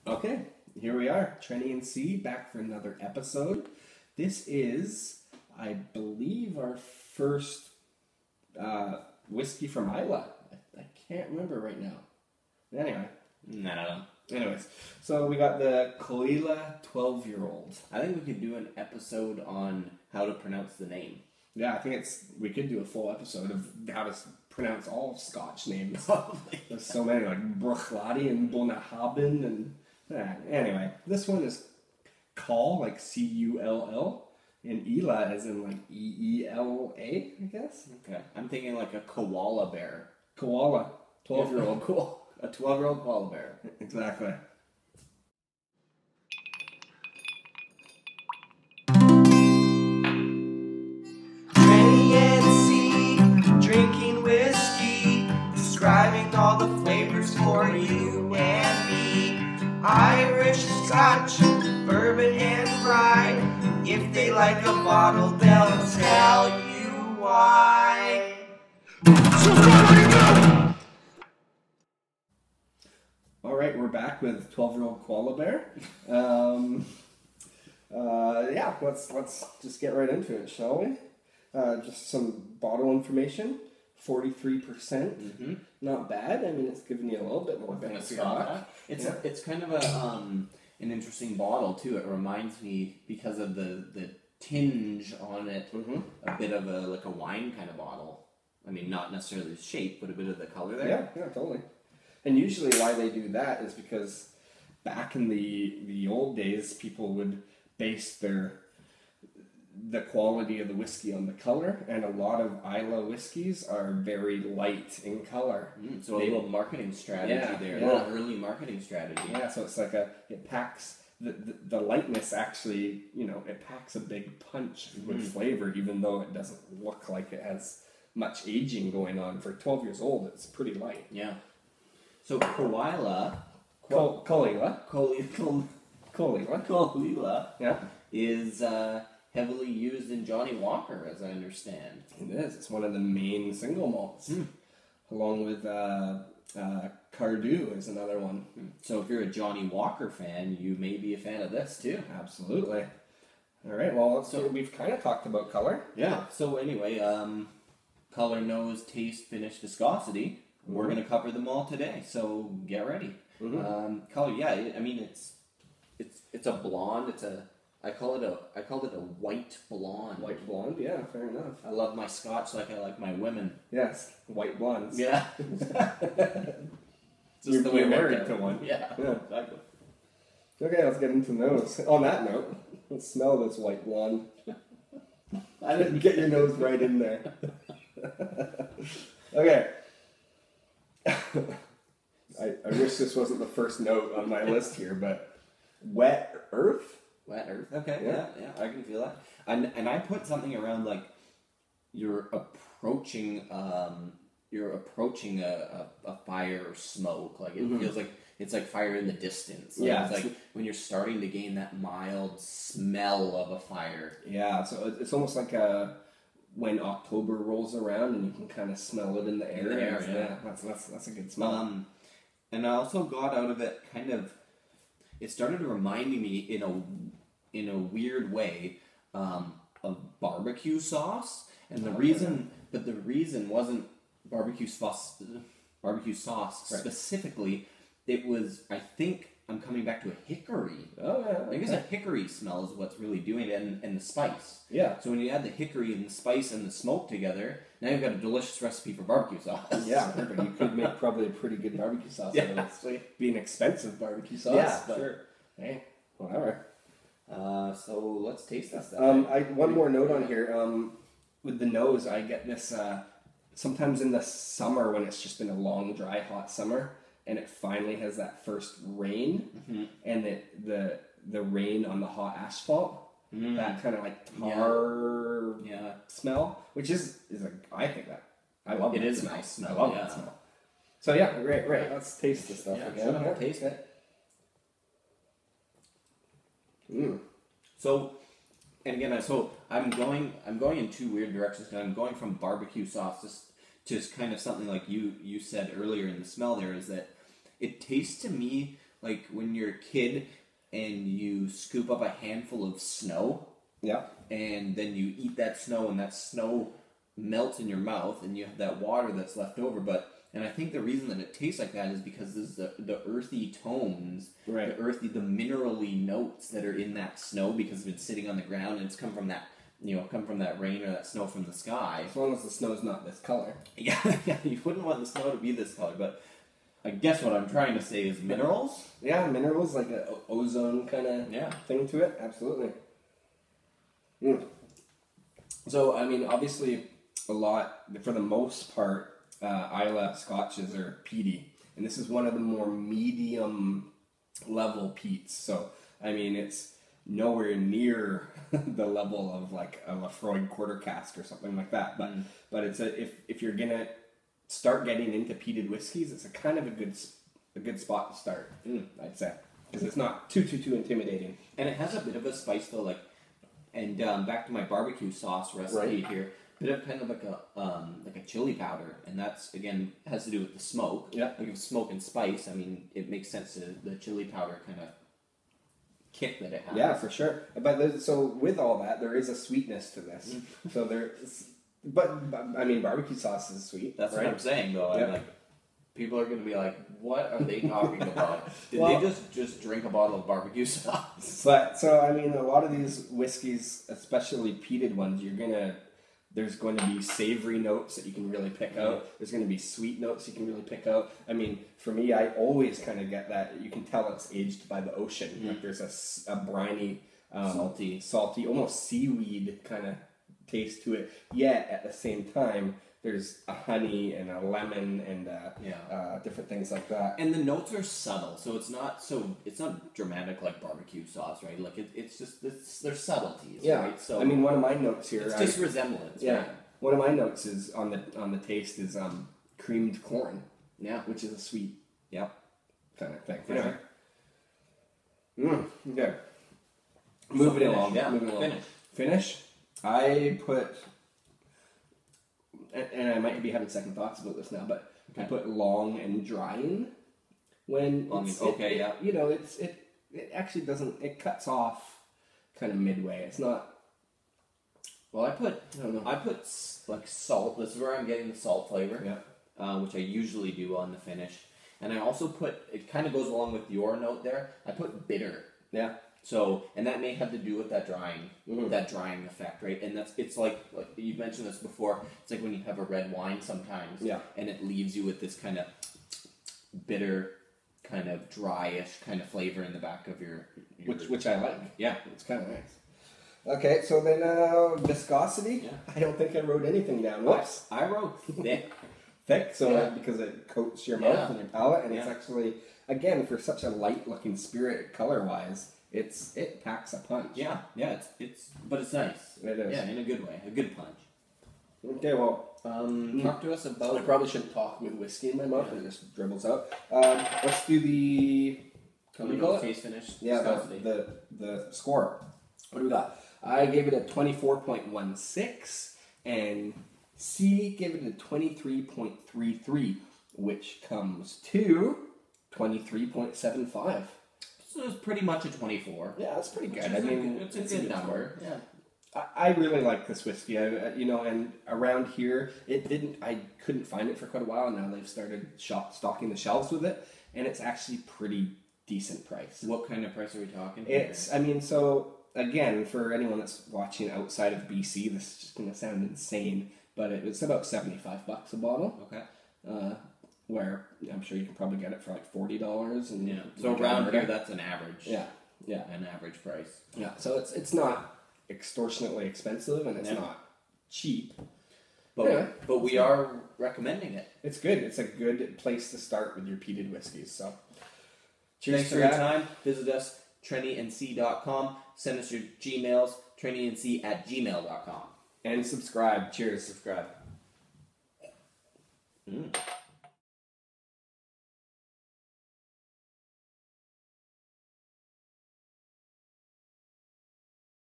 Okay, here we are, Trenny and C, back for another episode. This is, I believe, our first whiskey from Ila. I can't remember right now. Anyway. No. Anyways, so we got the Caol Ila 12-year-old. I think we could do an episode on how to pronounce the name. Yeah, I think we could do a full episode of how to pronounce all Scotch names. There's so many, like Bruichladdich and Bonahaben and... Anyway, this one is Caol, like C-U-L-L, and Ila as in like E-E-L-A, I guess. Okay. I'm thinking like a koala bear. Koala, 12-year-old. Cool. A 12-year-old koala bear. Exactly. Trenny and C, drinking whiskey, describing all the flavors for you and me. Irish, Scotch, bourbon, and rye. If they like a bottle, they'll tell you why. All right, we're back with 12-year-old koala bear. Yeah, let's just get right into it, shall we? Just some bottle information. 43%. Mm-hmm. Not bad. I mean, it's giving you a little bit more bang for your buck. It's kind of an interesting bottle too. It reminds me, because of the tinge on it, a bit of a wine kind of bottle. I mean, not necessarily the shape, but a bit of the color there. Yeah, totally. And usually why they do that is because back in the old days, people would base the quality of the whiskey on the color, and a lot of Islay whiskeys are very light in color. So a little marketing strategy there, a little early marketing strategy. Yeah, so it's like it packs, the lightness actually, it packs a big punch with flavor, even though it doesn't look like it has much aging going on. For 12 years old, it's pretty light. Yeah. So Caol Ila Yeah. is heavily used in Johnny Walker, as I understand. It is. It's one of the main single malts, along with Cardew is another one. So if you're a Johnny Walker fan, you may be a fan of this too. Absolutely. All right. Well, so we've kind of talked about color. Yeah. So anyway, color, nose, taste, finish, viscosity. We're going to cover them all today. So get ready. Color, yeah. I mean, it's a blonde. I called it a white blonde. White blonde, yeah, fair enough. I love my Scotch like I like my women. Yes, white blondes. Yeah. Just the way married to one. Yeah, exactly. Okay, let's get into nose. On that note, let's smell this white blonde. I didn't get your nose right in there. Okay. I wish this wasn't the first note on my list here, but wet earth? Wet earth. Okay, yeah, I can feel that. And I put something around like you're approaching a fire or smoke. Like it feels like it's like fire in the distance. Like, Yeah, it's like when you're starting to gain that mild smell of a fire. Yeah, so it's almost like when October rolls around and you can kind of smell it in the air. Yeah, that's a good smell. And I also got out of it kind of. It started reminding me in a weird way of barbecue sauce, and the reason wasn't barbecue sauce specifically. It was, I think, I'm coming back to a hickory. Oh yeah, I guess a hickory smell is what's really doing it, and the spice. Yeah. So when you add the hickory and the spice and the smoke together, now you've got a delicious recipe for barbecue sauce. Yeah, perfect. You could make probably a pretty good barbecue sauce. Yeah, actually. Be an expensive barbecue sauce. Yeah, but sure. Hey, whatever. So let's taste this stuff. One more note on here. With the nose, I get this sometimes in the summer when it's just been a long, dry, hot summer, and it finally has that first rain, and the rain on the hot asphalt, that kind of like tar smell, which is I think that I love. It that is smell. a nice smell. I love that smell. So yeah, right. Let's taste this stuff again. Sure, taste it. So, and again, I'm going in two weird directions. I'm going from barbecue sauce to kind of something like you said earlier in the smell there, is that it tastes to me like when you're a kid and you scoop up a handful of snow. Yeah. And then you eat that snow, and that snow melts in your mouth, and you have that water that's left over. And I think the reason that it tastes like that is because there's the earthy tones, right? The minerally notes that are in that snow because it's sitting on the ground and it's come from that rain or that snow from the sky. As long as the snow's not this color. Yeah, you wouldn't want the snow to be this color, but I guess what I'm trying to say is minerals. Yeah, minerals, like an ozone kind of thing to it. Absolutely. So, I mean, obviously, a lot, for the most part, Islay Scotches are peaty. And this is one of the more medium level peats. So, I mean, it's nowhere near the level of like a Lafroig quarter cask or something like that. But it's if you're going to start getting into peated whiskeys, it's a kind of a good spot to start, I'd say. Because it's not too intimidating. And it has a bit of a spice, though, like. And back to my barbecue sauce recipe here, bit of kind of like a chili powder, and that's again has to do with the smoke. Yeah, like if smoke and spice. I mean, it makes sense to the chili powder kind of kick that it has. Yeah, for sure. But so with all that, there is a sweetness to this. So but I mean, barbecue sauce is sweet. That's right? what I'm saying, though. Yeah. I'm like, people are going to be like, what are they talking about? Did they just drink a bottle of barbecue sauce? But, so, I mean, a lot of these whiskeys, especially peated ones, there's going to be savory notes that you can really pick out. There's going to be sweet notes you can really pick out. I mean, for me, I always kind of get that. You can tell it's aged by the ocean. Like there's a briny, salty, almost seaweed kind of taste to it. Yet, at the same time, there's a honey and a lemon and different things like that. And the notes are subtle, so it's not dramatic like barbecue sauce, right? Like it's just there's subtleties, right? So I mean, one of my notes here, it's just resemblance. Yeah, right? One of my notes is on the taste is creamed corn. Yeah, which is a sweet, kind of thing. For sure. Okay. Moving along. Yeah. Moving along. Finish. I put. And I might be having second thoughts about this now, but I put long and drying when it actually doesn't, it cuts off kind of midway. It's not. Well, I put like salt. This is where I'm getting the salt flavor, which I usually do on the finish, and I also put, it kind of goes along with your note there. I put bitter. Yeah. So, and that may have to do with that drying effect, right? And it's like you've mentioned this before. It's like when you have a red wine sometimes, and it leaves you with this kind of bitter, kind of dryish kind of flavor in the back of your which I like. Yeah, it's kind of nice. Okay, so then viscosity. Yeah. I don't think I wrote anything down. Whoops, I wrote thick. Thick, so because it coats your mouth and your palate, and it's actually, again, for such a light-looking spirit color-wise. It packs a punch. Yeah, but it's nice. It is. Yeah, in a good way, a good punch. Okay, well, talk to us about. I probably shouldn't talk with whiskey in my mouth; it just dribbles out. Let's do the. What do you call it? Taste finish. Yeah, the score. What do we got? I gave it a 24.16, and C gave it a 23.33, which comes to 23.75. So it's pretty much a 24. Yeah, that's pretty good. It's a good number. Yeah. I really like this whiskey. And around here, I couldn't find it for quite a while. Now they've started stocking the shelves with it, and it's actually pretty decent price. What kind of price are we talking? So again, for anyone that's watching outside of BC, this is just going to sound insane, but it's about $75 a bottle. Okay. Where I'm sure you can probably get it for like $40, and so around here that's an average. Yeah, an average price. Yeah, so it's not extortionately expensive, and it's not cheap. But we are recommending it. It's good. It's a good place to start with your peated whiskeys. So, cheers. Thanks for your time. Visit us trennync.com. Send us your Gmails, trennync@gmail.com. And subscribe. Cheers. Subscribe.